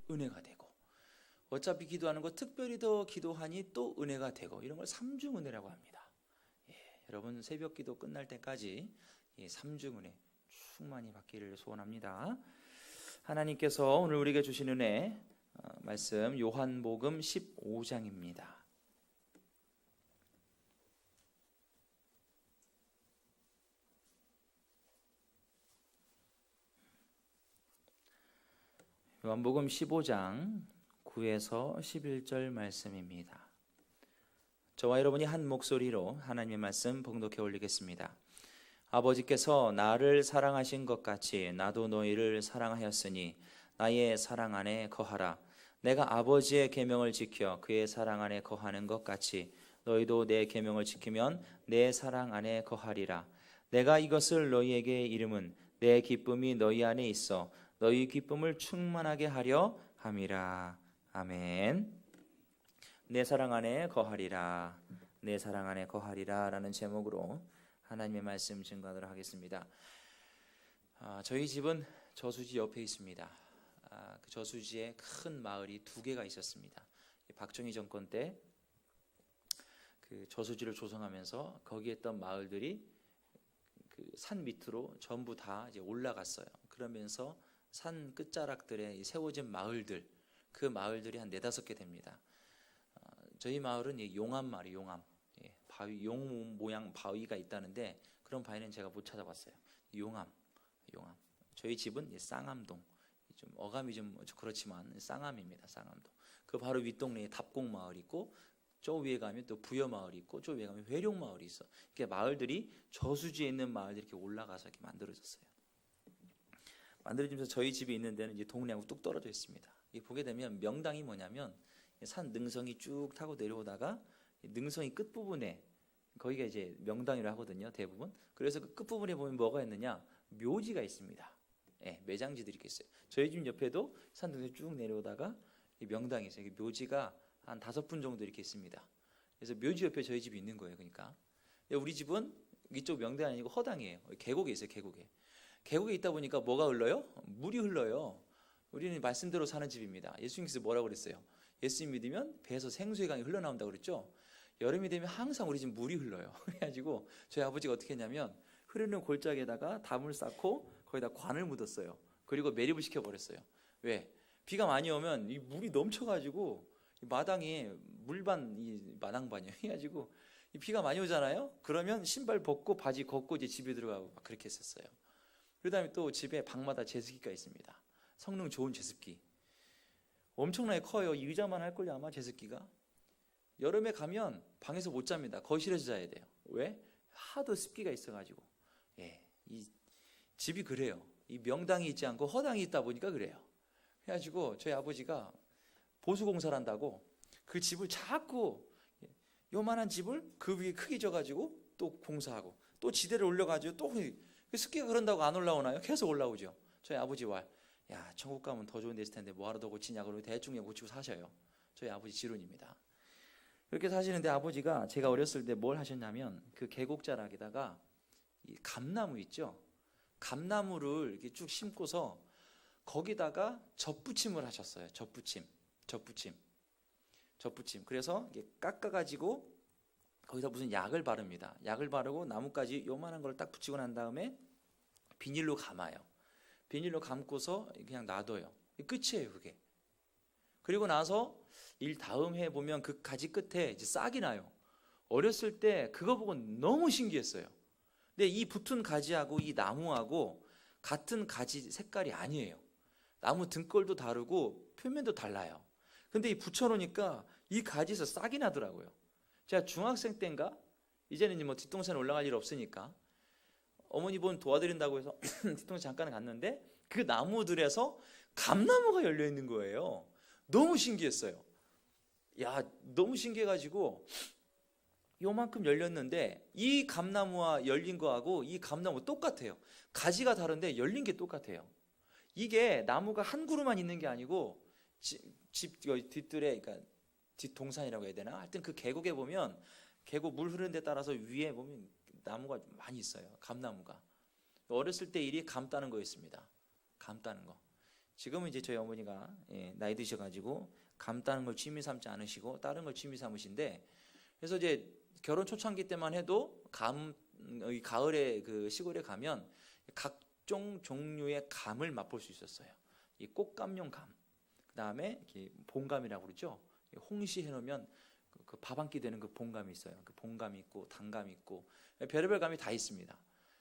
은혜가 되고, 어차피 기도하는 거 특별히 더 기도하니 또 은혜가 되고, 이런 걸 삼중 은혜라고 합니다. 여러분 새벽 기도 끝날 때까지 삼중 은혜 충만히 받기를 소원합니다. 하나님께서 오늘 우리에게 주신 은혜 말씀 요한복음 15장입니다. 요한복음 15장 9에서 11절 말씀입니다. 저와 여러분이 한 목소리로 하나님의 말씀 봉독해 올리겠습니다. 아버지께서 나를 사랑하신 것 같이 나도 너희를 사랑하였으니 나의 사랑 안에 거하라. 내가 아버지의 계명을 지켜 그의 사랑 안에 거하는 것 같이 너희도 내 계명을 지키면 내 사랑 안에 거하리라. 내가 이것을 너희에게 이름은 내 기쁨이 너희 안에 있어 너희 기쁨을 충만하게 하려 함이라. 아멘. 내 사랑 안에 거하리라, 내 사랑 안에 거하리라 라는 제목으로 하나님의 말씀 증거하도록 하겠습니다. 저희 집은 저수지 옆에 있습니다. 그 저수지에 큰 마을이 두 개가 있었습니다. 박정희 정권 때 그 저수지를 조성하면서 거기에 있던 마을들이 그 산 밑으로 전부 다 이제 올라갔어요. 그러면서 산 끝자락들에 세워진 마을들, 그 마을들이 한 4-5개 됩니다. 저희 마을은 용암 마을이 용암, 바위, 용 모양 바위가 있다는데 그런 바위는 제가 못 찾아봤어요. 용암. 저희 집은 쌍암동, 좀 어감이 좀 그렇지만 쌍암입니다. 쌍암동. 그 바로 윗동네에 답곡 마을이 있고, 저 위에 가면 또 부여 마을이 있고, 저 위에 가면 회룡 마을이 있어. 이렇게 마을들이 저수지에 있는 마을들이 이렇게 올라가서 이렇게 만들어졌어요. 만들어지면서 저희 집이 있는 데는 이제 동네하고 뚝 떨어져 있습니다. 보게 되면 명당이 뭐냐면 산 능성이 쭉 타고 내려오다가 능성이 끝부분에 거기가 이제 명당이라고 하거든요, 대부분. 그래서 그 끝부분에 보면 뭐가 있느냐, 묘지가 있습니다. 매장지들이 있어요. 저희 집 옆에도 산 능성이 쭉 내려오다가 이 명당이 있어요. 묘지가 한 5분 정도 이렇게 있습니다. 그래서 묘지 옆에 저희 집이 있는 거예요. 그러니까 우리 집은 이쪽 명당이 아니고 허당이에요. 계곡에 있어요. 계곡에 있다 보니까 뭐가 흘러요? 물이 흘러요. 우리는 말씀대로 사는 집입니다. 예수님께서 뭐라고 그랬어요? 예수님 믿으면 배에서 생수의 강이 흘러나온다고 그랬죠. 여름이 되면 항상 우리 집 물이 흘러요. 그래가지고 저희 아버지가 어떻게 했냐면 흐르는 골짜기에다가 담을 쌓고 거기다 관을 묻었어요. 그리고 매립을 시켜버렸어요. 왜? 비가 많이 오면 이 물이 넘쳐가지고 마당에 물반, 이 마당반이에요. 해가지고 비가 많이 오잖아요. 그러면 신발 벗고 바지 걷고 이제 집에 들어가고 막 그렇게 했었어요. 그 다음에 또 집에 방마다 제습기가 있습니다. 성능 좋은 제습기. 엄청나게 커요. 이 의자만 할걸요 아마 제습기가. 여름에 가면 방에서 못 잡니다. 거실에서 자야 돼요. 왜? 하도 습기가 있어가지고. 이 집이 그래요. 이 명당이 있지 않고 허당이 있다 보니까 그래요. 그래가지고 저희 아버지가 보수공사를 한다고 그 집을 자꾸 요만한 집을 그 위에 크게 져가지고 또 공사하고 또 지대를 올려가지고 또 습기가 그런다고 안 올라오나요? 계속 올라오죠. 저희 아버지 와, 야 천국 가면 더 좋은 데 있을 텐데 뭐하러 더 고치냐 그러고 대충 고치고 사셔요. 저희 아버지 지론입니다. 그렇게 사시는데 아버지가 제가 어렸을 때 뭘 하셨냐면 그 계곡자락에다가 이 감나무 있죠. 감나무를 이렇게 쭉 심고서 거기다가 젖붙임을 하셨어요. 젖붙임. 그래서 이렇게 깎아가지고 거기다 무슨 약을 바릅니다. 약을 바르고 나뭇가지 요만한 걸 딱 붙이고 난 다음에 비닐로 감아요. 비닐로 감고서 그냥 놔둬요. 끝이에요, 그게. 그리고 나서 다음 해 보면 그 가지 끝에 이제 싹이 나요. 어렸을 때 그거 보고 너무 신기했어요. 근데 이 붙은 가지하고 이 나무하고 같은 가지 색깔이 아니에요. 나무 등꼴도 다르고 표면도 달라요. 근데 이 붙여놓으니까 이 가지에서 싹이 나더라고요. 제가 중학생 때인가, 이제는 뭐 뒷동산에 올라갈 일 없으니까 어머니 분 도와드린다고 해서 뒷동산 잠깐 갔는데 그 나무들에서 감나무가 열려 있는 거예요. 너무 신기했어요. 야, 너무 신기해가지고 요만큼 열렸는데 이 감나무와 열린 거하고 이 감나무 똑같아요. 가지가 다른데 열린 게 똑같아요. 이게 나무가 한 그루만 있는 게 아니고 집 뒷뜰에, 그러니까 뒷동산이라고 해야 되나? 하여튼 그 계곡에 보면 계곡 물 흐르는 데 따라서 위에 보면 나무가 많이 있어요. 감나무가. 어렸을 때 일이 감 따는 거였습니다. 감 따는 거. 지금은 이제 저희 어머니가 나이 드셔가지고 감 따는 걸 취미 삼지 않으시고 다른 걸 취미 삼으신데, 그래서 이제 결혼 초창기 때만 해도 가을에 그 시골에 가면 각종 종류의 감을 맛볼 수 있었어요. 이 꽃감용 감, 그 다음에 봉감이라고 그러죠. 홍시 해놓으면 그 밥 한 끼 되는 그 봉감이 있어요. 그 봉감이 있고 단감이 있고 별의별 감이 다 있습니다.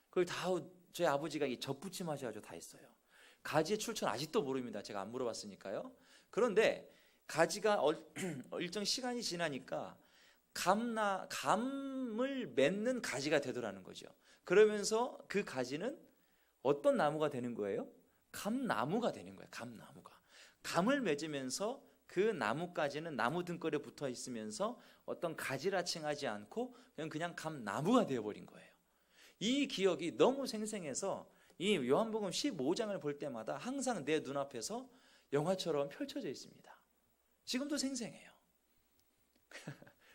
그걸 다 저희 아버지가 이 젖부침 하셔가지고 다 했어요. 가지의 출처는 아직도 모릅니다. 제가 안 물어봤으니까요. 그런데 가지가 일정 시간이 지나니까 감을 맺는 가지가 되더라는 거죠. 그러면서 그 가지는 어떤 나무가 되는 거예요? 감나무가 되는 거예요. 감나무가. 감을 맺으면서 그 나무까지는 나무 등걸에 붙어 있으면서 어떤 가지라 칭하지 않고 그냥 감나무가 되어버린 거예요. 이 기억이 너무 생생해서 이 요한복음 15장을 볼 때마다 항상 내 눈앞에서 영화처럼 펼쳐져 있습니다. 지금도 생생해요.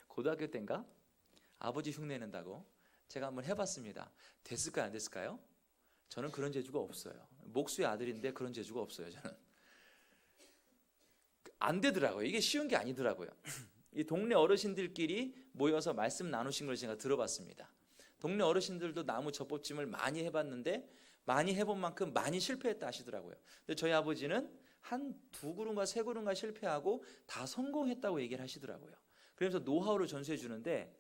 고등학교 때인가 아버지 흉내 낸다고 제가 한번 해봤습니다. 됐을까요? 안 됐을까요? 저는 그런 재주가 없어요. 목수의 아들인데 그런 재주가 없어요. 저는 안 되더라고요. 이게 쉬운 게 아니더라고요. 이 동네 어르신들끼리 모여서 말씀 나누신 걸 제가 들어봤습니다. 동네 어르신들도 나무 젖뽑침을 많이 해봤는데 많이 해본 만큼 많이 실패했다 하시더라고요. 근데 저희 아버지는 한 2그루인가 3그루인가 실패하고 다 성공했다고 얘기를 하시더라고요. 그래서 노하우를 전수해 주는데,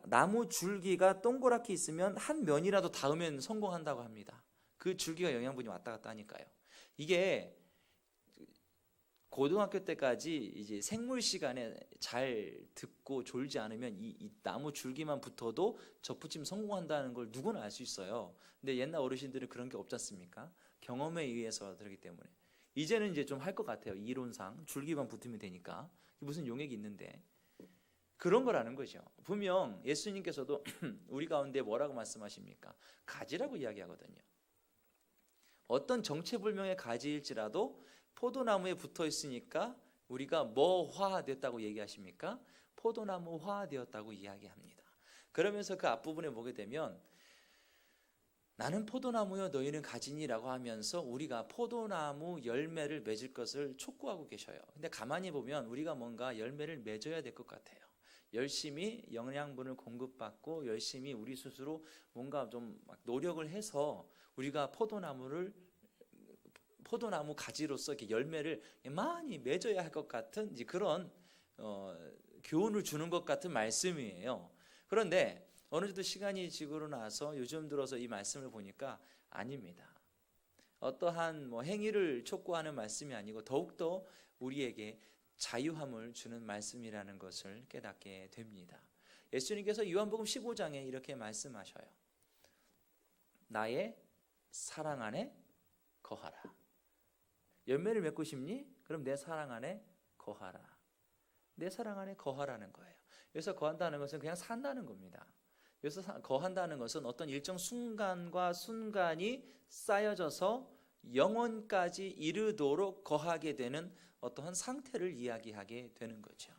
나무 줄기가 동그랗게 있으면 한 면이라도 닿으면 성공한다고 합니다. 그 줄기가 영양분이 왔다 갔다 하니까요. 이게 고등학교 때까지 이제 생물 시간에 잘 듣고 졸지 않으면 이 나무 줄기만 붙어도 젖붙임 성공한다는 걸 누구나 알 수 있어요. 근데 옛날 어르신들은 그런 게 없지 않습니까? 경험에 의해서 그렇기 때문에 이제는 이제 좀 할 것 같아요. 이론상 줄기만 붙으면 되니까. 무슨 용액이 있는데 그런 거라는 거죠. 분명 예수님께서도 우리 가운데 뭐라고 말씀하십니까? 가지라고 이야기하거든요. 어떤 정체불명의 가지일지라도 포도나무에 붙어 있으니까 우리가 뭐화됐다고 얘기하십니까? 포도나무화 되었다고 이야기합니다. 그러면서 그 앞부분에 보게 되면 나는 포도나무여 너희는 가지니라고 하면서 우리가 포도나무 열매를 맺을 것을 촉구하고 계셔요. 근데 가만히 보면 우리가 뭔가 열매를 맺어야 될 것 같아요. 열심히 영양분을 공급받고 열심히 우리 스스로 뭔가 좀 노력을 해서 우리가 포도나무 가지로서 이렇게 열매를 많이 맺어야 할 것 같은 이제 그런 교훈을 주는 것 같은 말씀이에요. 그런데 어느 정도 시간이 지고 나서 요즘 들어서 이 말씀을 보니까 아닙니다. 어떠한 행위를 촉구하는 말씀이 아니고 더욱더 우리에게 자유함을 주는 말씀이라는 것을 깨닫게 됩니다. 예수님께서 요한복음 15장에 이렇게 말씀하셔요. 나의 사랑 안에 거하라. 열매를 맺고 싶니? 그럼 내 사랑 안에 거하라. 내 사랑 안에 거하라는 거예요. 여기서 거한다는 것은 그냥 산다는 겁니다. 여기서 거한다는 것은 어떤 일정 순간과 순간이 쌓여져서 영원까지 이르도록 거하게 되는 어떠한 상태를 이야기하게 되는 거죠.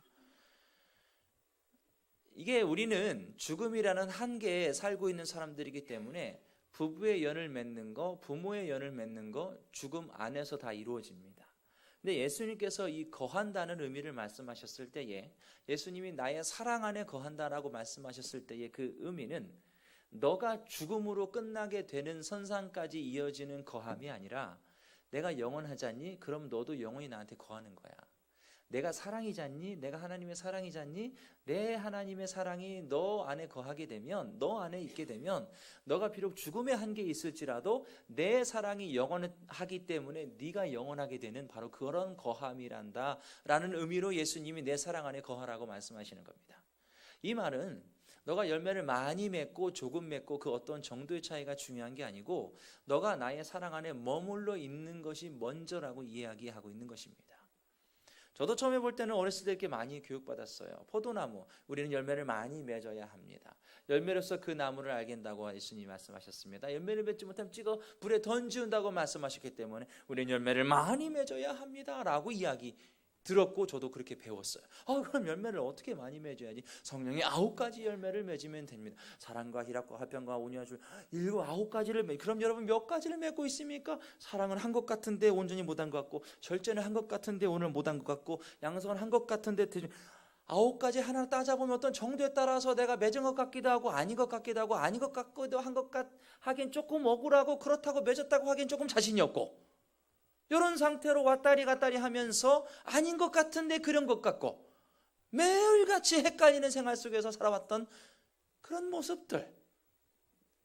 이게 우리는 죽음이라는 한계에 살고 있는 사람들이기 때문에 부부의 연을 맺는 거, 부모의 연을 맺는 거 죽음 안에서 다 이루어집니다. 근데 예수님께서 이 거한다는 의미를 말씀하셨을 때에 예수님이 나의 사랑 안에 거한다라고 말씀하셨을 때의 그 의미는 너가 죽음으로 끝나게 되는 선상까지 이어지는 거함이 아니라 내가 영원하잖니? 그럼 너도 영원히 나한테 거하는 거야. 내가 사랑이잖니? 내가 하나님의 사랑이잖니? 내 하나님의 사랑이 너 안에 거하게 되면, 너 안에 있게 되면 너가 비록 죽음의 한계에 있을지라도 내 사랑이 영원하기 때문에 네가 영원하게 되는 바로 그런 거함이란다 라는 의미로 예수님이 내 사랑 안에 거하라고 말씀하시는 겁니다. 이 말은 너가 열매를 많이 맺고 조금 맺고 그 어떤 정도의 차이가 중요한 게 아니고 너가 나의 사랑 안에 머물러 있는 것이 먼저라고 이야기하고 있는 것입니다. 저도 처음에 볼 때는 어렸을 때 이렇게 많이 교육받았어요. 포도나무, 우리는 열매를 많이 맺어야 합니다. 열매로서 그 나무를 알겠다고 예수님이 말씀하셨습니다. 열매를 맺지 못하면 찍어 불에 던지운다고 말씀하셨기 때문에 우리는 열매를 많이 맺어야 합니다 라고 이야기 들었고 저도 그렇게 배웠어요. 그럼 열매를 어떻게 많이 맺어야지? 성령의 9가지 열매를 맺으면 됩니다. 사랑과 희락과 화평과 온유와 줄 9가지를 그럼 여러분 몇 가지를 맺고 있습니까? 사랑은 한 것 같은데 온전히 못한 것 같고, 절제는 한 것 같은데 오늘 못한 것 같고, 양성은 한 것 같은데 9가지 하나 따져보면 어떤 정도에 따라서 내가 맺은 것 같기도 하고 아닌 것 같기도 하고 아닌 것 같기도 한 것 하긴 조금 억울하고, 그렇다고 맺었다고 하긴 조금 자신이 없고, 이런 상태로 왔다리 갔다리 하면서 아닌 것 같은데 그런 것 같고 매일같이 헷갈리는 생활 속에서 살아왔던 그런 모습들,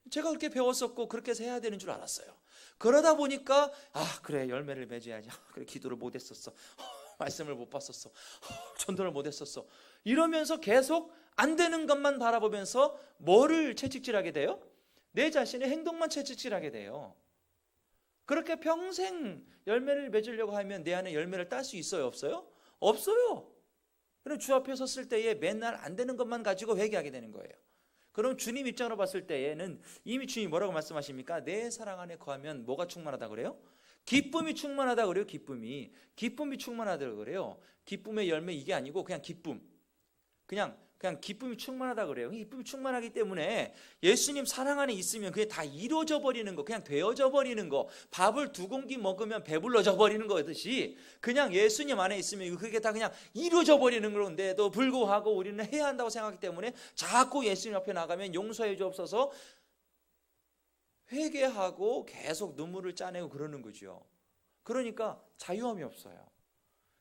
제가 그렇게 배웠었고 그렇게 해야 되는 줄 알았어요. 그러다 보니까 그래, 열매를 맺어야지. 그래, 기도를 못했었어. 말씀을 못 봤었어. 전도를 못했었어. 이러면서 계속 안 되는 것만 바라보면서 뭐를 채찍질하게 돼요? 내 자신의 행동만 채찍질하게 돼요. 그렇게 평생 열매를 맺으려고 하면 내 안에 열매를 딸 수 있어요, 없어요? 없어요. 그럼 주 앞에 섰을 때에 맨날 안 되는 것만 가지고 회개하게 되는 거예요. 그럼 주님 입장으로 봤을 때에는 이미 주님이 뭐라고 말씀하십니까? 내 사랑 안에 거하면 뭐가 충만하다 그래요? 기쁨이 충만하다 그래요. 기쁨이 충만하다 그래요. 기쁨의 열매, 이게 아니고 그냥 기쁨, 그냥 기쁨이 충만하다 그래요. 기쁨이 충만하기 때문에 예수님 사랑 안에 있으면 그게 다 이루어져 버리는 거, 그냥 되어져 버리는 거, 밥을 2공기 먹으면 배불러져 버리는 거듯이 그냥 예수님 안에 있으면 그게 다 그냥 이루어져 버리는 건데도 불구하고 우리는 해야 한다고 생각하기 때문에 자꾸 예수님 앞에 나가면 용서해 주옵소서 회개하고 계속 눈물을 짜내고 그러는 거죠. 그러니까 자유함이 없어요.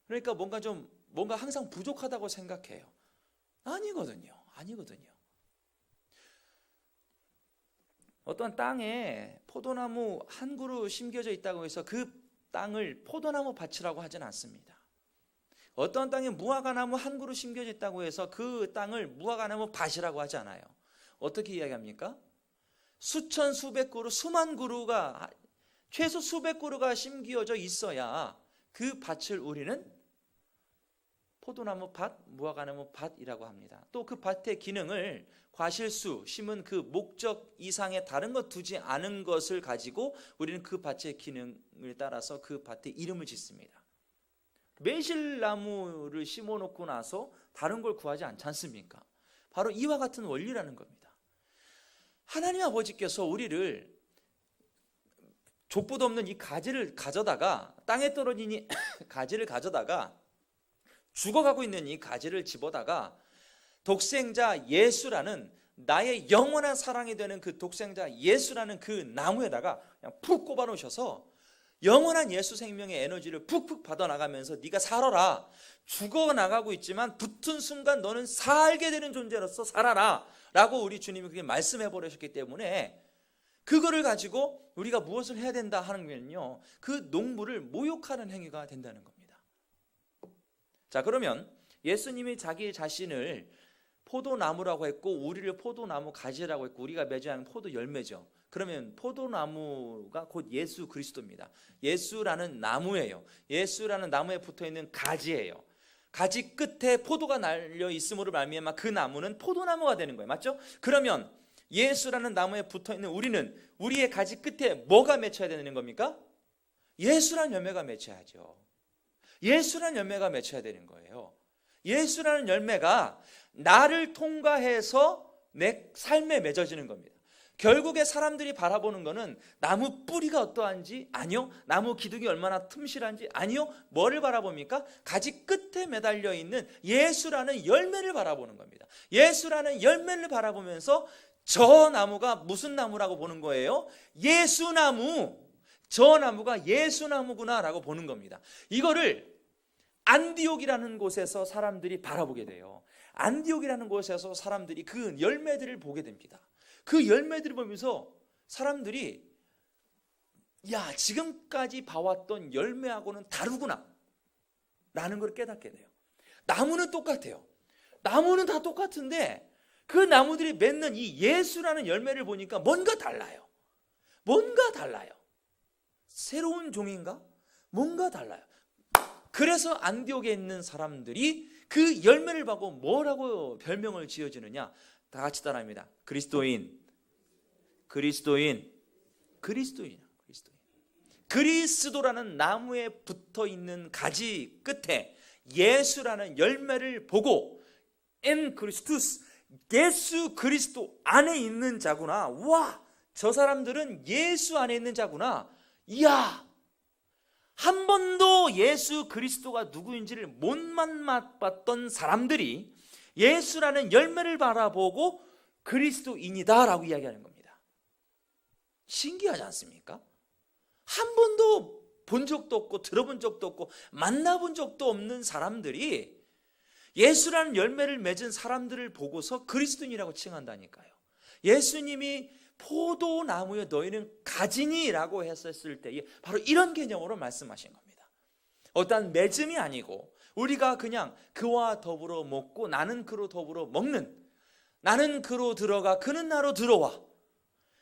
그러니까 뭔가 항상 부족하다고 생각해요. 아니거든요. 어떤 땅에 포도나무 한 그루 심겨져 있다고 해서 그 땅을 포도나무 밭이라고 하진 않습니다. 어떤 땅에 무화과나무 한 그루 심겨져 있다고 해서 그 땅을 무화과나무 밭이라고 하지 않아요. 어떻게 이야기합니까? 수천, 수백 그루, 수만 그루가, 최소 수백 그루가 심겨져 있어야 그 밭을 우리는 포도나무 밭, 무화과나무 밭이라고 합니다. 또 그 밭의 기능을 과실수, 심은 그 목적 이상의 다른 것 두지 않은 것을 가지고 우리는 그 밭의 기능을 따라서 그 밭의 이름을 짓습니다. 매실나무를 심어놓고 나서 다른 걸 구하지 않지 않습니까? 바로 이와 같은 원리라는 겁니다. 하나님 아버지께서 우리를 족보도 없는 이 가지를 가져다가, 땅에 떨어진 이 가지를 가져다가, 죽어가고 있는 이 가지를 집어다가 독생자 예수라는, 나의 영원한 사랑이 되는 그 독생자 예수라는 그 나무에다가 그냥 푹 꼽아 놓으셔서 영원한 예수 생명의 에너지를 푹푹 받아나가면서 네가 살아라, 죽어나가고 있지만 붙은 순간 너는 살게 되는 존재로서 살아라 라고 우리 주님이 그렇게 말씀해 버리셨기 때문에 그거를 가지고 우리가 무엇을 해야 된다 하는 거는요, 그 농부를 모욕하는 행위가 된다는 겁니다. 자, 그러면 예수님이 자기 자신을 포도나무라고 했고 우리를 포도나무 가지라고 했고 우리가 맺어야 하는 포도 열매죠. 그러면 포도나무가 곧 예수 그리스도입니다. 예수라는 나무예요. 예수라는 나무에 붙어있는 가지예요. 가지 끝에 포도가 날려 있음으로 말미암아 그 나무는 포도나무가 되는 거예요. 맞죠? 그러면 예수라는 나무에 붙어있는 우리는 우리의 가지 끝에 뭐가 맺혀야 되는 겁니까? 예수라는 열매가 맺혀야죠. 예수라는 열매가 맺혀야 되는 거예요. 예수라는 열매가 나를 통과해서 내 삶에 맺어지는 겁니다. 결국에 사람들이 바라보는 거는 나무 뿌리가 어떠한지 아니요, 나무 기둥이 얼마나 튼실한지 아니요, 뭐를 바라봅니까? 가지 끝에 매달려 있는 예수라는 열매를 바라보는 겁니다. 예수라는 열매를 바라보면서 저 나무가 무슨 나무라고 보는 거예요? 예수나무, 저 나무가 예수나무구나 라고 보는 겁니다. 이거를 안디옥이라는 곳에서 사람들이 바라보게 돼요. 안디옥이라는 곳에서 사람들이 그 열매들을 보게 됩니다. 그 열매들을 보면서 사람들이 야, 지금까지 봐왔던 열매하고는 다르구나 라는 걸 깨닫게 돼요. 나무는 똑같아요. 나무는 다 똑같은데 그 나무들이 맺는 이 예수라는 열매를 보니까 뭔가 달라요. 새로운 종인가? 뭔가 달라요. 그래서 안디옥에 있는 사람들이 그 열매를 보고 뭐라고 별명을 지어주느냐? 다 같이 따라합니다. 그리스도인. 그리스도라는 나무에 붙어 있는 가지 끝에 예수라는 열매를 보고 엔 그리스투스, 예수 그리스도 안에 있는 자구나. 와, 저 사람들은 예수 안에 있는 자구나. 이야, 한 번도 예수 그리스도가 누구인지를 못 만나봤던 사람들이 예수라는 열매를 바라보고 그리스도인이다 라고 이야기하는 겁니다. 신기하지 않습니까? 한 번도 본 적도 없고 들어본 적도 없고 만나본 적도 없는 사람들이 예수라는 열매를 맺은 사람들을 보고서 그리스도인이라고 칭한다니까요. 예수님이 포도나무에 너희는 가지니라고 했었을 때 바로 이런 개념으로 말씀하신 겁니다. 어떠한 맺음이 아니고 우리가 그냥 그와 더불어 먹고 나는 그로 더불어 먹는, 나는 그로 들어가 그는 나로 들어와,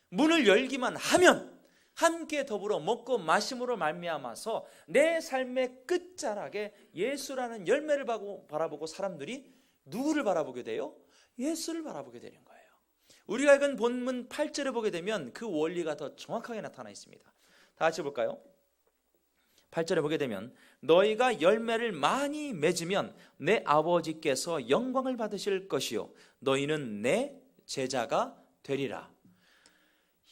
문을 열기만 하면 함께 더불어 먹고 마심으로 말미암아서 내 삶의 끝자락에 예수라는 열매를 바라보고 사람들이 누구를 바라보게 돼요? 예수를 바라보게 되는 거예요. 우리가 읽은 본문 8절을 보게 되면 그 원리가 더 정확하게 나타나 있습니다. 다 같이 볼까요? 8절에 보게 되면 너희가 열매를 많이 맺으면 내 아버지께서 영광을 받으실 것이요 너희는 내 제자가 되리라.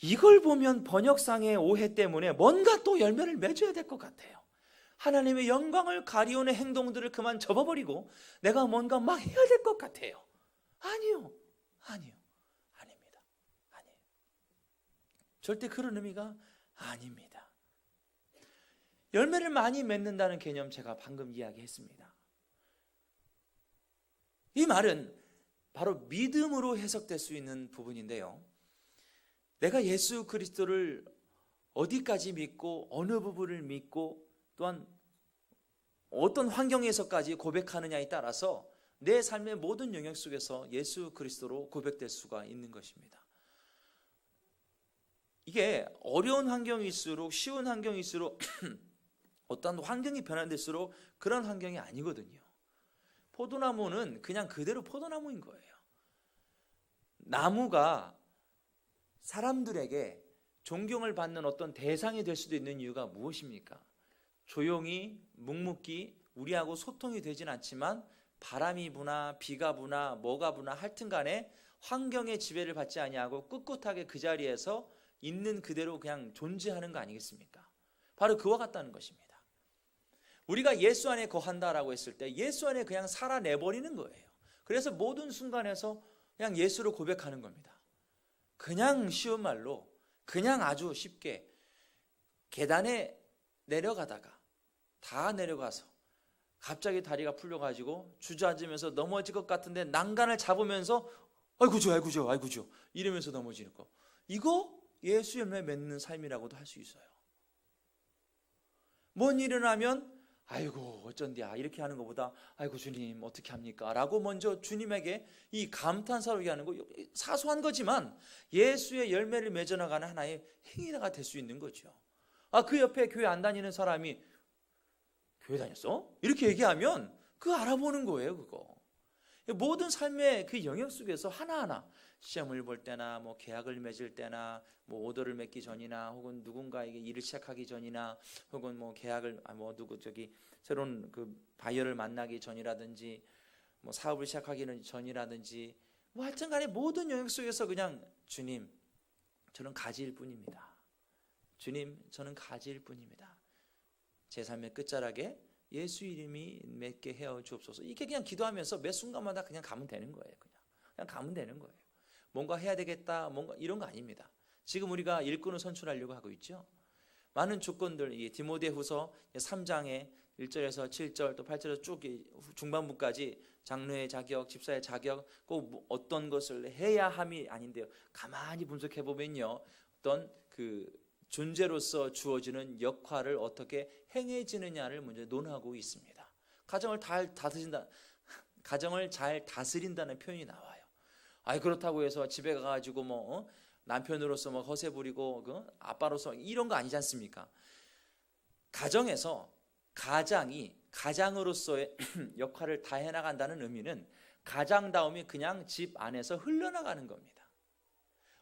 이걸 보면 번역상의 오해 때문에 뭔가 또 열매를 맺어야 될 것 같아요. 하나님의 영광을 가리우는 행동들을 그만 접어버리고 내가 뭔가 막 해야 될 것 같아요. 아니요. 아닙니다. 절대 그런 의미가 아닙니다. 열매를 많이 맺는다는 개념 제가 방금 이야기했습니다. 이 말은 바로 믿음으로 해석될 수 있는 부분인데요. 내가 예수 그리스도를 어디까지 믿고 어느 부분을 믿고 또한 어떤 환경에서까지 고백하느냐에 따라서 내 삶의 모든 영역 속에서 예수 그리스도로 고백될 수가 있는 것입니다. 이게 어려운 환경일수록 쉬운 환경일수록 어떤 환경이 변화될수록 그런 환경이 아니거든요. 포도나무는 그냥 그대로 포도나무인 거예요. 나무가 사람들에게 존경을 받는 어떤 대상이 될 수도 있는 이유가 무엇입니까? 조용히 묵묵히 우리하고 소통이 되진 않지만 바람이 부나 비가 부나 뭐가 부나 하여튼 간에 환경의 지배를 받지 아니하고 꿋꿋하게 그 자리에서 있는 그대로 그냥 존재하는 거 아니겠습니까? 바로 그와 같다는 것입니다. 우리가 예수 안에 거한다라고 했을 때 예수 안에 그냥 살아내버리는 거예요. 그래서 모든 순간에서 그냥 예수를 고백하는 겁니다. 그냥 쉬운 말로 그냥 아주 쉽게 계단에 내려가다가 다 내려가서 갑자기 다리가 풀려가지고 주저앉으면서 넘어질 것 같은데 난간을 잡으면서 아이고죠 이러면서 넘어지는 거, 이거 예수 열매 맺는 삶이라고도 할 수 있어요. 뭔 일이 일어나면 아이고 어쩐디야 이렇게 하는 것보다 아이고 주님 어떻게 합니까? 라고 먼저 주님에게 이 감탄사로 얘기하는 거, 사소한 거지만 예수의 열매를 맺어나가는 하나의 행위가 될 수 있는 거죠. 그 옆에 교회 안 다니는 사람이 교회 다녔어? 이렇게 얘기하면 그거 알아보는 거예요. 그거 모든 삶의 그 영역 속에서 하나하나 시험을 볼 때나 뭐 계약을 맺을 때나 뭐 오더를 맺기 전이나 혹은 누군가에게 일을 시작하기 전이나 혹은 뭐 계약을 새로운 그 바이어를 만나기 전이라든지 뭐 사업을 시작하기 전이라든지 뭐 하여튼 간에 모든 영역 속에서 그냥 주님 저는 가지일 뿐입니다. 주님 저는 가지일 뿐입니다. 제 삶의 끝자락에 예수 이름이 맺게 하여 주옵소서. 이렇게 그냥 기도하면서 매 순간마다 그냥 가면 되는 거예요. 그냥 가면 되는 거예요. 뭔가 해야 되겠다, 뭔가 이런 거 아닙니다. 지금 우리가 일꾼을 선출하려고 하고 있죠. 많은 조건들, 디모데후서 3장에 1절에서 7절 또 8절에서 쭉 중반부까지 장로의 자격, 집사의 자격, 꼭 어떤 것을 해야 함이 아닌데요. 가만히 분석해 보면요, 어떤 그 존재로서 주어지는 역할을 어떻게 행해지느냐를 먼저 논하고 있습니다. 가정을 잘 다스린다는 표현이 나와요. 그렇다고 해서 집에 가가지고 남편으로서 허세 부리고 아빠로서 이런 거 아니지 않습니까? 가정에서 가장으로서의 역할을 다 해나간다는 의미는 가장다움이 그냥 집 안에서 흘러나가는 겁니다.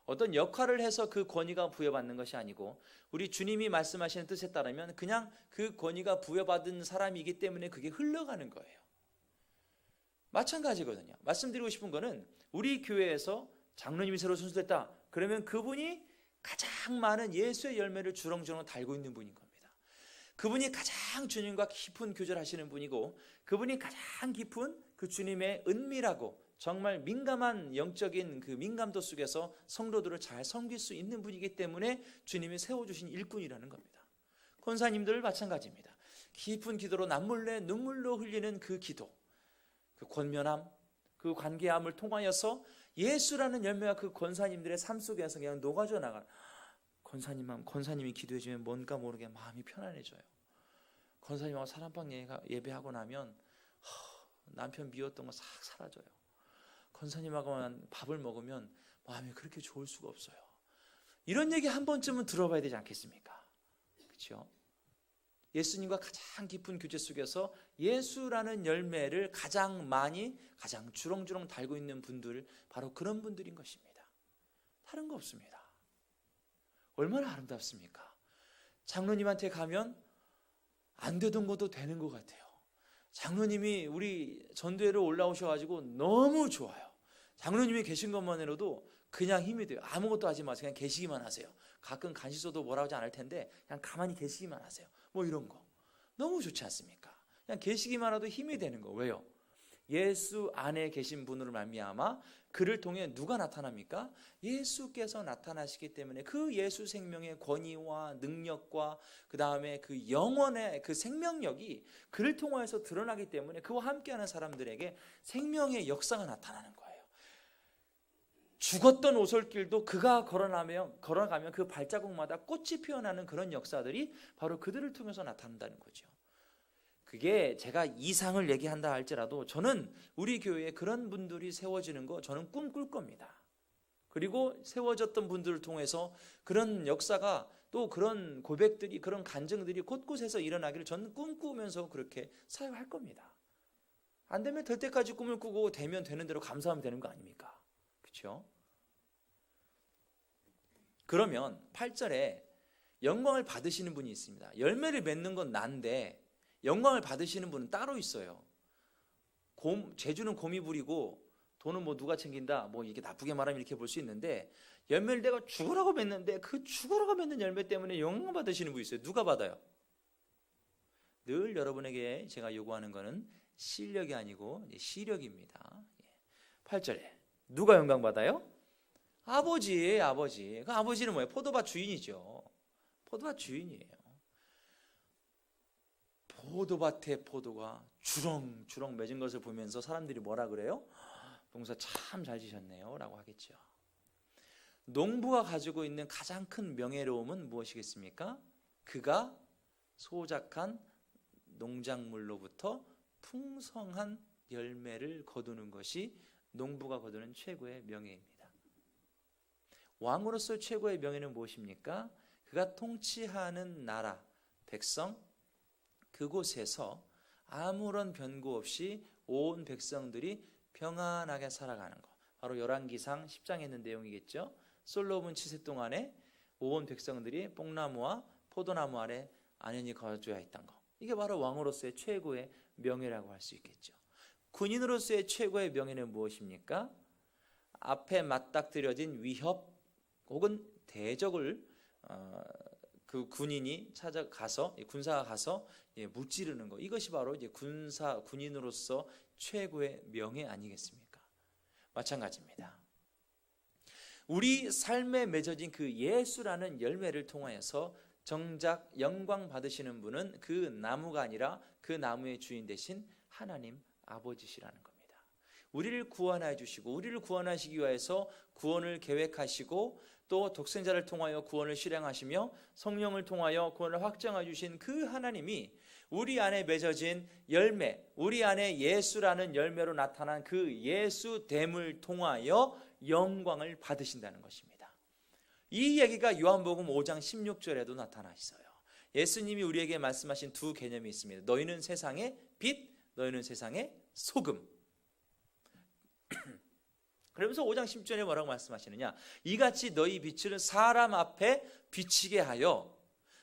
어떤 역할을 해서 그 권위가 부여받는 것이 아니고 우리 주님이 말씀하시는 뜻에 따르면 그냥 그 권위가 부여받은 사람이기 때문에 그게 흘러가는 거예요. 마찬가지거든요. 말씀드리고 싶은 거는 우리 교회에서 장로님이 새로 선출됐다. 그러면 그분이 가장 많은 예수의 열매를 주렁주렁 달고 있는 분인 겁니다. 그분이 가장 주님과 깊은 교제를 하시는 분이고 그분이 가장 깊은 그 주님의 은밀하고 정말 민감한 영적인 그 민감도 속에서 성도들을 잘 섬길 수 있는 분이기 때문에 주님이 세워주신 일꾼이라는 겁니다. 권사님들 마찬가지입니다. 깊은 기도로 남몰래 눈물로 흘리는 그 기도, 그 권면함, 그 관계함을 통하여서 예수라는 열매가 그 권사님들의 삶 속에서 그냥 녹아져 나가. 권사님이 기도해 주면 뭔가 모르게 마음이 편안해져요. 권사님하고 사랑방 예배하고 나면 남편 미웠던 거 싹 사라져요. 권사님하고만 밥을 먹으면 마음이 그렇게 좋을 수가 없어요. 이런 얘기 한 번쯤은 들어봐야 되지 않겠습니까? 그렇죠? 예수님과 가장 깊은 교제 속에서 예수라는 열매를 가장 많이 가장 주렁주렁 달고 있는 분들, 바로 그런 분들인 것입니다. 다른 거 없습니다. 얼마나 아름답습니까? 장로님한테 가면 안 되던 것도 되는 것 같아요. 장로님이 우리 전도회로 올라오셔가지고 너무 좋아요. 장로님이 계신 것만으로도 그냥 힘이 돼요. 아무것도 하지 마세요. 그냥 계시기만 하세요. 가끔 간식 줘도 뭐라고 하지 않을 텐데 그냥 가만히 계시기만 하세요. 뭐 이런 거 너무 좋지 않습니까? 그냥 계시기만 해도 힘이 되는 거. 왜요? 예수 안에 계신 분으로 말미암아 그를 통해 누가 나타납니까? 예수께서 나타나시기 때문에 그 예수 생명의 권위와 능력과 그 다음에 그 영원의 그 생명력이 그를 통하여서 드러나기 때문에 그와 함께하는 사람들에게 생명의 역사가 나타나는 거예요. 죽었던 오솔길도 그가 걸어가면 그 발자국마다 꽃이 피어나는 그런 역사들이 바로 그들을 통해서 나타난다는 거죠. 그게 제가 이상을 얘기한다 할지라도 저는 우리 교회에 그런 분들이 세워지는 거 저는 꿈꿀 겁니다. 그리고 세워졌던 분들을 통해서 그런 역사가 또 그런 고백들이 그런 간증들이 곳곳에서 일어나기를 저는 꿈꾸면서 그렇게 사역할 겁니다. 안 되면 될 때까지 꿈을 꾸고 되면 되는 대로 감사하면 되는 거 아닙니까? 그렇죠? 그러면 8절에 영광을 받으시는 분이 있습니다. 열매를 맺는 건 난데 영광을 받으시는 분은 따로 있어요. 제주는 곰이 부리고 돈은 뭐 누가 챙긴다, 뭐 이게 나쁘게 말하면 이렇게 볼 수 있는데 열매를 내가 죽으라고 맺는데 그 죽으라고 맺는 열매 때문에 영광 받으시는 분이 있어요. 누가 받아요? 늘 여러분에게 제가 요구하는 거는 실력이 아니고 시력입니다. 8절에 누가 영광 받아요? 아버지. 그 아버지는 뭐예요? 포도밭 주인이죠. 포도밭 주인이에요. 포도밭에 포도가 주렁주렁 맺은 것을 보면서 사람들이 뭐라 그래요? 농사 참 잘 지셨네요 라고 하겠죠. 농부가 가지고 있는 가장 큰 명예로움은 무엇이겠습니까? 그가 소작한 농작물로부터 풍성한 열매를 거두는 것이 농부가 거두는 최고의 명예입니다. 왕으로서 최고의 명예는 무엇입니까? 그가 통치하는 나라, 백성, 그곳에서 아무런 변고 없이 온 백성들이 평안하게 살아가는 것. 바로 열왕기상 10장에 있는 내용이겠죠. 솔로몬 치세 동안에 온 백성들이 뽕나무와 포도나무 아래 안연히 거주해야 했던 것. 이게 바로 왕으로서의 최고의 명예라고 할 수 있겠죠. 군인으로서의 최고의 명예는 무엇입니까? 앞에 맞닥뜨려진 위협 혹은 대적을 그 군인이 찾아가서 군사가 가서 무찌르는 거. 이것이 바로 이제 군인으로서 최고의 명예 아니겠습니까? 마찬가지입니다. 우리 삶에 맺어진 그 예수라는 열매를 통하여서 정작 영광 받으시는 분은 그 나무가 아니라 그 나무의 주인 되신 하나님 아버지시라는 겁니다. 우리를 구원해 주시고 우리를 구원하시기 위해서 구원을 계획하시고 또 독생자를 통하여 구원을 실행하시며 성령을 통하여 구원을 확정해 주신 그 하나님이 우리 안에 맺어진 열매, 우리 안에 예수라는 열매로 나타난 그 예수됨을 통하여 영광을 받으신다는 것입니다. 이 얘기가 요한복음 5장 16절에도 나타나 있어요. 예수님이 우리에게 말씀하신 두 개념이 있습니다. 너희는 세상의 빛, 너희는 세상의 소금. 그러면서 5장 10절에 뭐라고 말씀하시느냐? 이같이 너희 빛을 사람 앞에 비치게 하여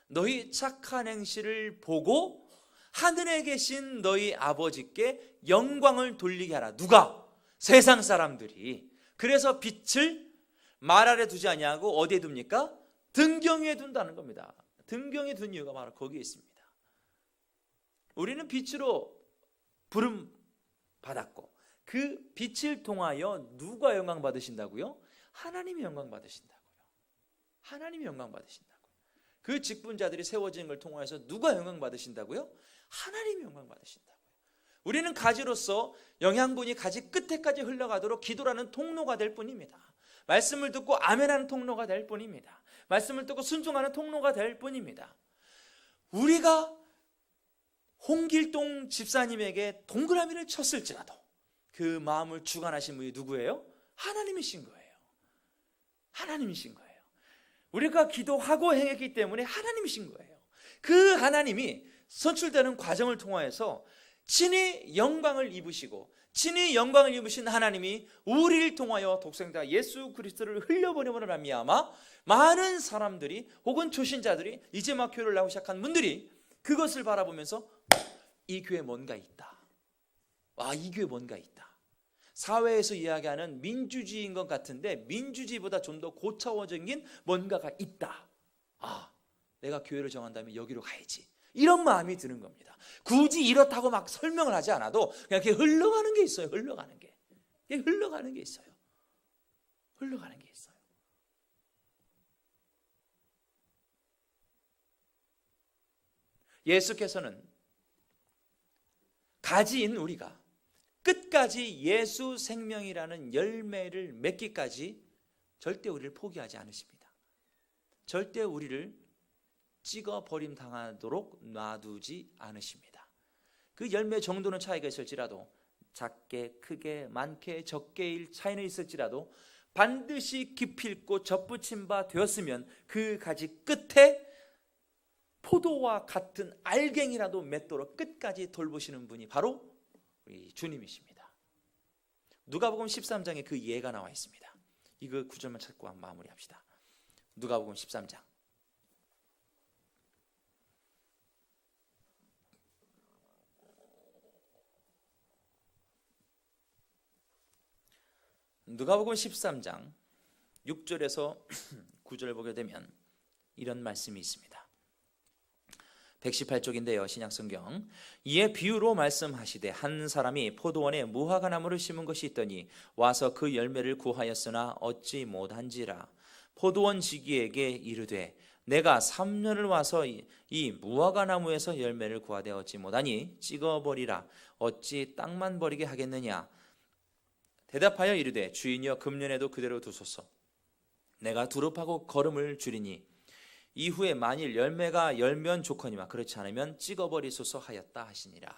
너희 착한 행실을 보고 하늘에 계신 너희 아버지께 영광을 돌리게 하라. 누가? 세상 사람들이. 그래서 빛을 말 아래 두지 아니하고 어디에 둡니까? 등경 위에 둔다는 겁니다. 등경에 둔 이유가 바로 거기에 있습니다. 우리는 빛으로 부름 받았고 그 빛을 통하여 누가 영광 받으신다고요? 하나님이 영광 받으신다고요. 하나님이 영광 받으신다고요. 그 직분자들이 세워지는 걸 통하여서 누가 영광 받으신다고요? 하나님이 영광 받으신다고요. 우리는 가지로서 영양분이 가지 끝에까지 흘러가도록 기도라는 통로가 될 뿐입니다. 말씀을 듣고 아멘하는 통로가 될 뿐입니다. 말씀을 듣고 순종하는 통로가 될 뿐입니다. 우리가 홍길동 집사님에게 동그라미를 쳤을지라도 그 마음을 주관하신 분이 누구예요? 하나님이신 거예요. 하나님이신 거예요. 우리가 기도하고 행했기 때문에 하나님이신 거예요. 그 하나님이 선출되는 과정을 통하여서 친히 영광을 입으시고 친히 영광을 입으신 하나님이 우리를 통하여 독생자 예수 그리스도를 흘려보내므로 말미암아 많은 사람들이 혹은 초신자들이 이제 막 교회를 나오기 시작한 분들이 그것을 바라보면서 이 교회에 뭔가 있다. 이 교회에 뭔가 있다. 사회에서 이야기하는 민주주의인 것 같은데 민주주의보다 좀 더 고차원적인 뭔가가 있다. 내가 교회를 정한다면 여기로 가야지. 이런 마음이 드는 겁니다. 굳이 이렇다고 막 설명을 하지 않아도 그냥 이렇게 흘러가는 게 있어요. 흘러가는 게. 흘러가는 게 있어요. 흘러가는 게 있어요. 예수께서는 가지인 우리가 끝까지 예수 생명이라는 열매를 맺기까지 절대 우리를 포기하지 않으십니다. 절대 우리를 찍어 버림 당하도록 놔두지 않으십니다. 그 열매 정도는 차이가 있을지라도 작게 크게 많게 적게일 차이는 있을지라도 반드시 기필코 접붙임 바 되었으면 그 가지 끝에 포도와 같은 알갱이라도 맺도록 끝까지 돌보시는 분이 바로 우리 주님이십니다. 누가복음 13장에 그 예가 나와 있습니다. 이거 구절만 찾고 한번 마무리합시다. 누가복음 13장. 누가복음 13장 6절에서 9절을 보게 되면 이런 말씀이 있습니다. 118쪽인데요. 신약성경. 이에 비유로 말씀하시되 한 사람이 포도원에 무화과 나무를 심은 것이 있더니 와서 그 열매를 구하였으나 얻지 못한지라. 포도원 지기에게 이르되 내가 3년을 와서 이 무화과 나무에서 열매를 구하되 얻지 못하니 찍어버리라. 어찌 땅만 버리게 하겠느냐. 대답하여 이르되 주인이여 금년에도 그대로 두소서. 내가 두릅하고 거름을 줄이니 이후에 만일 열매가 열면 좋거니와 그렇지 않으면 찍어버리소서 하였다 하시니라.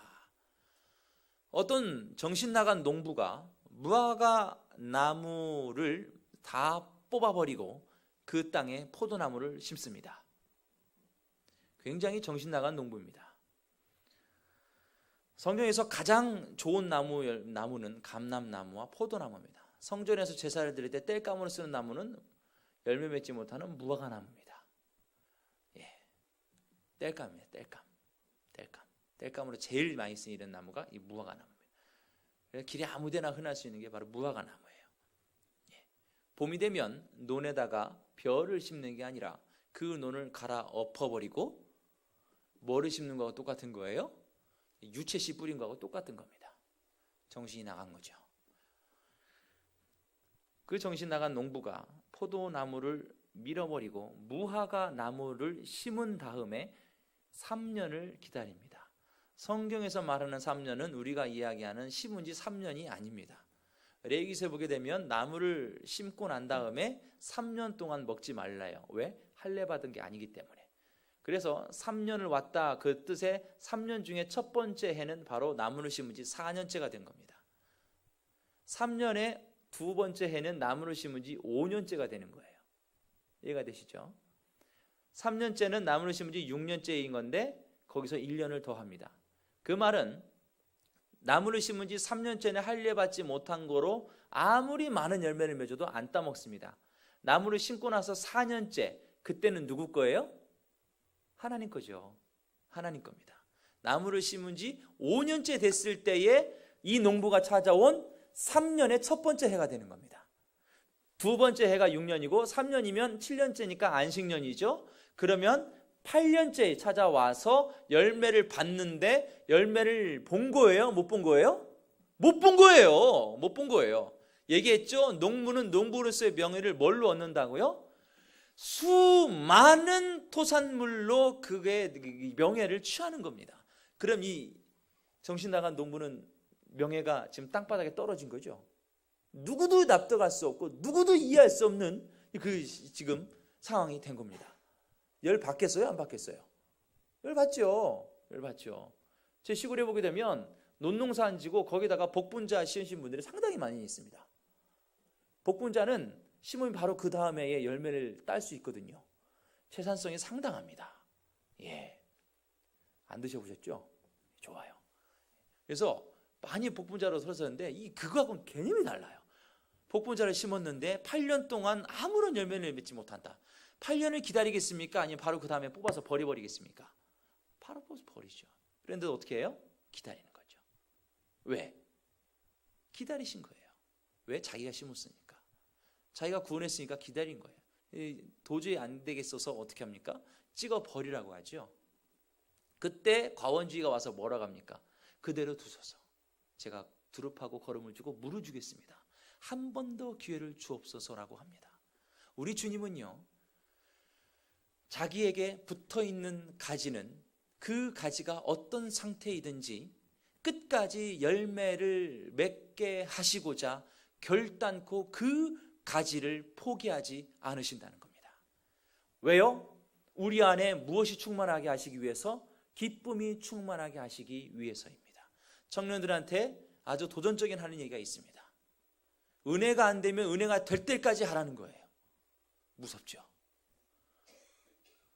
어떤 정신 나간 농부가 무화과 나무를 다 뽑아버리고 그 땅에 포도나무를 심습니다. 굉장히 정신 나간 농부입니다. 성경에서 가장 좋은 나무는 감람나무와 포도나무입니다. 성전에서 제사를 드릴 때 땔감으로 쓰는 나무는 열매 맺지 못하는 무화과 나무입니다. 땔감이에요. 땔감으로 제일 많이 쓰이는 나무가 이 무화과 나무입니다. 그래서 길에 아무데나 흔할 수 있는 게 바로 무화과 나무예요. 봄이 되면 논에다가 벼를 심는 게 아니라 그 논을 갈아 엎어버리고 뭐를 심는 거하고 똑같은 거예요? 유채씨 뿌린 거하고 똑같은 겁니다. 정신이 나간 거죠. 그 정신 나간 농부가 포도나무를 밀어버리고 무화과 나무를 심은 다음에 3년을 기다립니다. 성경에서 말하는 3년은 우리가 이야기하는 심은 지 3년이 아닙니다. 레위기서에 보게 되면 나무를 심고 난 다음에 3년 동안 먹지 말라요. 왜? 할례 받은 게 아니기 때문에. 그래서 3년을 왔다 그 뜻에 3년 중에 첫 번째 해는 바로 나무를 심은 지 4년째가 된 겁니다. 3년에 두 번째 해는 나무를 심은 지 5년째가 되는 거예요. 이해가 되시죠? 3년째는 나무를 심은 지 6년째인 건데 거기서 1년을 더합니다. 그 말은 나무를 심은 지 3년째는 할례받지 못한 거로 아무리 많은 열매를 맺어도 안 따먹습니다. 나무를 심고 나서 4년째, 그때는 누구 거예요? 하나님 거죠. 하나님 겁니다. 나무를 심은 지 5년째 됐을 때에 이 농부가 찾아온 3년의 첫 번째 해가 되는 겁니다. 두 번째 해가 6년이고 3년이면 7년째니까 안식년이죠. 그러면 8년째에 찾아와서 열매를 봤는데 열매를 본 거예요? 못 본 거예요? 못 본 거예요. 못 본 거예요. 얘기했죠? 농부는 농부로서의 명예를 뭘로 얻는다고요? 수많은 토산물로 그의 명예를 취하는 겁니다. 그럼 이 정신 나간 농부는 명예가 지금 땅바닥에 떨어진 거죠. 누구도 납득할 수 없고 누구도 이해할 수 없는 그 지금 상황이 된 겁니다. 열 받겠어요? 안 받겠어요? 열 받죠. 열 받죠. 제 시골에 보게 되면 논농사 안 지고 거기다가 복분자 심으신 분들이 상당히 많이 있습니다. 복분자는 심으면 바로 그 다음 해에 열매를 딸 수 있거든요. 생산성이 상당합니다. 예, 안 드셔보셨죠? 좋아요. 그래서 많이 복분자로 설었는데 그거하고는 개념이 달라요. 복분자를 심었는데 8년 동안 아무런 열매를 맺지 못한다. 8년을 기다리겠습니까? 아니면 바로 그 다음에 뽑아서 버리겠습니까? 바로 뽑아서 버리죠. 그런데 어떻게 해요? 기다리는 거죠. 왜? 기다리신 거예요. 왜? 자기가 심었으니까. 자기가 구원했으니까 기다린 거예요. 도저히 안 되겠어서 어떻게 합니까? 찍어 버리라고 하죠. 그때 과원주의가 와서 뭐라고 합니까? 그대로 두소서. 제가 두릅하고 거름을 주고 물을 주겠습니다. 한 번 더 기회를 주옵소서라고 합니다. 우리 주님은요, 자기에게 붙어있는 가지는 그 가지가 어떤 상태이든지 끝까지 열매를 맺게 하시고자 결단코 그 가지를 포기하지 않으신다는 겁니다. 왜요? 우리 안에 무엇이 충만하게 하시기 위해서? 기쁨이 충만하게 하시기 위해서입니다. 청년들한테 아주 도전적인 하는 얘기가 있습니다. 은혜가 안 되면 은혜가 될 때까지 하라는 거예요. 무섭죠?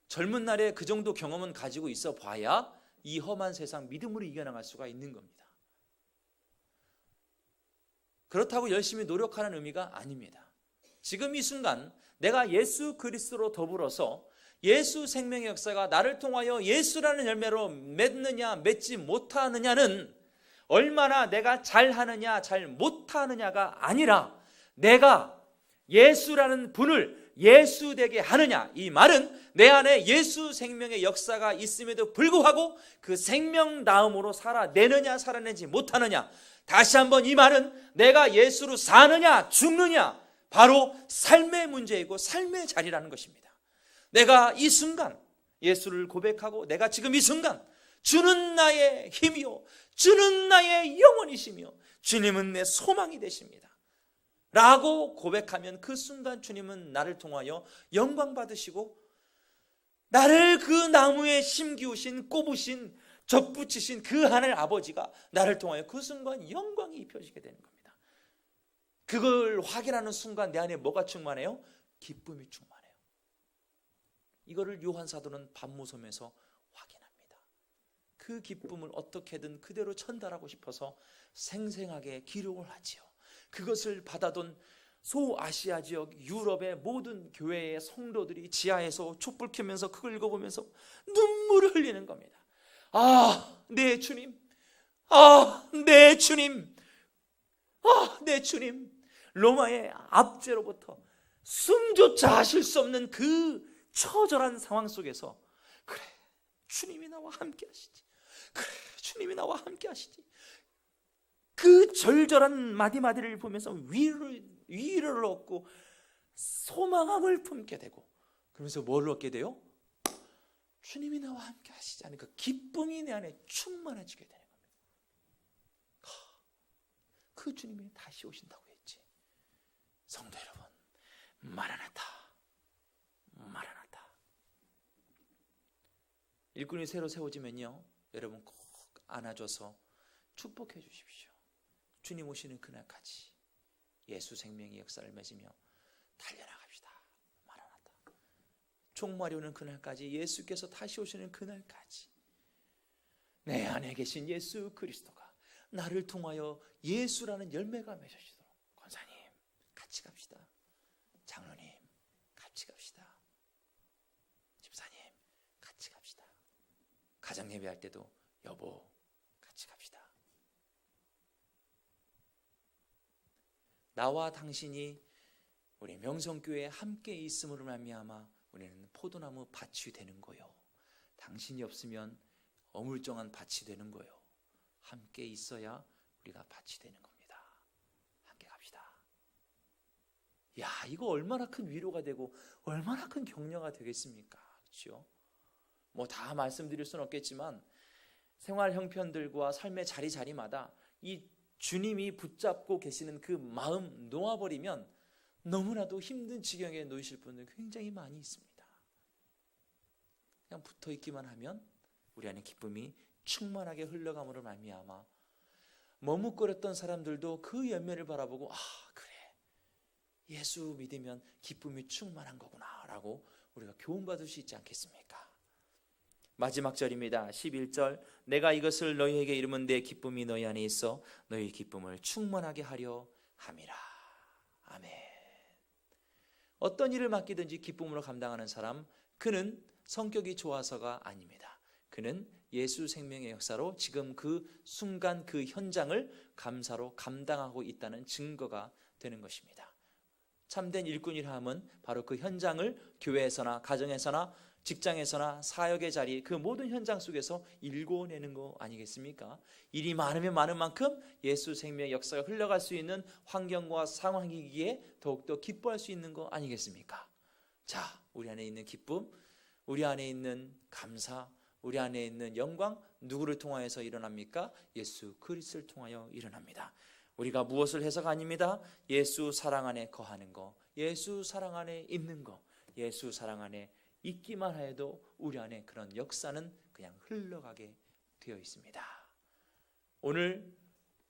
젊은 날에 그 정도 경험은 가지고 있어 봐야 이 험한 세상 믿음으로 이겨나갈 수가 있는 겁니다. 그렇다고 열심히 노력하는 의미가 아닙니다. 지금 이 순간 내가 예수 그리스도로 더불어서 예수 생명의 역사가 나를 통하여 예수라는 열매로 맺느냐 맺지 못하느냐는 얼마나 내가 잘하느냐 잘 못하느냐가 아니라 내가 예수라는 분을 예수되게 하느냐, 이 말은 내 안에 예수 생명의 역사가 있음에도 불구하고 그 생명 다음으로 살아내느냐 살아내지 못하느냐, 다시 한번 이 말은 내가 예수로 사느냐 죽느냐, 바로 삶의 문제이고 삶의 자리라는 것입니다. 내가 이 순간 예수를 고백하고 내가 지금 이 순간 주는 나의 힘이요 주는 나의 영원이시며 주님은 내 소망이 되십니다 라고 고백하면 그 순간 주님은 나를 통하여 영광 받으시고 나를 그 나무에 심기우신 꼽으신 접붙이신 그 하늘 아버지가 나를 통하여 그 순간 영광이 입혀지게 되는 겁니다. 그걸 확인하는 순간 내 안에 뭐가 충만해요? 기쁨이 충만해요. 이거를 요한 사도는 반모섬에서 확인합니다. 그 기쁨을 어떻게든 그대로 전달하고 싶어서 생생하게 기록을 하지요. 그것을 받아둔 소아시아 지역 유럽의 모든 교회의 성도들이 지하에서 촛불 켜면서 그걸 읽어보면서 눈물을 흘리는 겁니다. 아, 내 주님, 아, 내 주님, 아, 내 주님. 로마의 압제로부터 숨조차 하실 수 없는 그 처절한 상황 속에서 그래, 주님이 나와 함께 하시지. 그래, 주님이 나와 함께 하시지. 그 절절한 마디마디를 보면서 위로를 얻고 소망함을 품게 되고, 그러면서 뭘 얻게 돼요? 주님이 나와 함께 하시지 않은 그 기쁨이 내 안에 충만해지게 되는 겁니다. 그 주님이 다시 오신다고 했지. 성도 여러분, 마라나타, 마라나타. 일꾼이 새로 세워지면요, 여러분 꼭 안아줘서 축복해 주십시오. 주님 오시는 그날까지 예수 생명의 역사를 맺으며 달려나갑시다. 마라나타. 종말이 오는 그날까지, 예수께서 다시 오시는 그날까지 내 안에 계신 예수 그리스도가 나를 통하여 예수라는 열매가 맺어지도록. 권사님 같이 갑시다. 장로님 같이 갑시다. 집사님 같이 갑시다. 가정 예배할 때도 여보 같이 갑시다. 나와 당신이 우리 명성교회에 함께 있음으로 말미암아 우리는 포도나무 밭이 되는 거요. 당신이 없으면 어물쩡한 밭이 되는 거요. 함께 있어야 우리가 밭이 되는 겁니다. 함께 갑시다. 야, 이거 얼마나 큰 위로가 되고 얼마나 큰 격려가 되겠습니까? 그렇죠? 뭐 다 말씀드릴 수는 없겠지만 생활 형편들과 삶의 자리마다 이 주님이 붙잡고 계시는 그 마음 놓아버리면 너무나도 힘든 지경에 놓이실 분들 굉장히 많이 있습니다. 그냥 붙어 있기만 하면 우리 안에 기쁨이 충만하게 흘러감으로 말미암아 머뭇거렸던 사람들도 그 열매를 바라보고 그래 예수 믿으면 기쁨이 충만한 거구나 라고 우리가 교훈받을 수 있지 않겠습니까? 마지막 절입니다. 11절 내가 이것을 너희에게 이르면 내 기쁨이 너희 안에 있어 너희 기쁨을 충만하게 하려 함이라. 아멘. 어떤 일을 맡기든지 기쁨으로 감당하는 사람, 그는 성격이 좋아서가 아닙니다. 그는 예수 생명의 역사로 지금 그 순간 그 현장을 감사로 감당하고 있다는 증거가 되는 것입니다. 참된 일꾼이라 함은 바로 그 현장을 교회에서나 가정에서나 직장에서나 사역의 자리 그 모든 현장 속에서 일궈내는 거 아니겠습니까? 일이 많으면 많은 만큼 예수 생명의 역사가 흘러갈 수 있는 환경과 상황이기에 더욱더 기뻐할 수 있는 거 아니겠습니까? 자, 우리 안에 있는 기쁨, 우리 안에 있는 감사, 우리 안에 있는 영광 누구를 통하여서 일어납니까? 예수 그리스도를 통하여 일어납니다. 우리가 무엇을 해서가 아닙니다. 예수 사랑 안에 거하는 거, 예수 사랑 안에 있는 거, 예수 사랑 안에 있기만 해도 우리 안에 그런 역사는 그냥 흘러가게 되어 있습니다. 오늘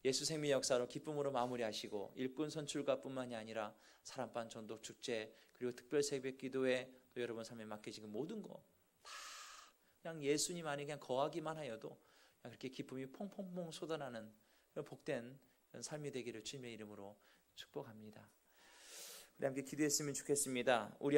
예수 생명의 역사로 기쁨으로 마무리하시고 일꾼 선출가뿐만이 아니라 사랑반 전도 축제 그리고 특별 새벽 기도회 또 여러분 삶에 맡기신 모든 거 다 그냥 예수님 안에 그냥 거하기만 하여도 그냥 그렇게 기쁨이 퐁퐁퐁 쏟아나는 그런 복된 삶이 되기를 주님의 이름으로 축복합니다. 우리 함께 기도했으면 좋겠습니다. 우리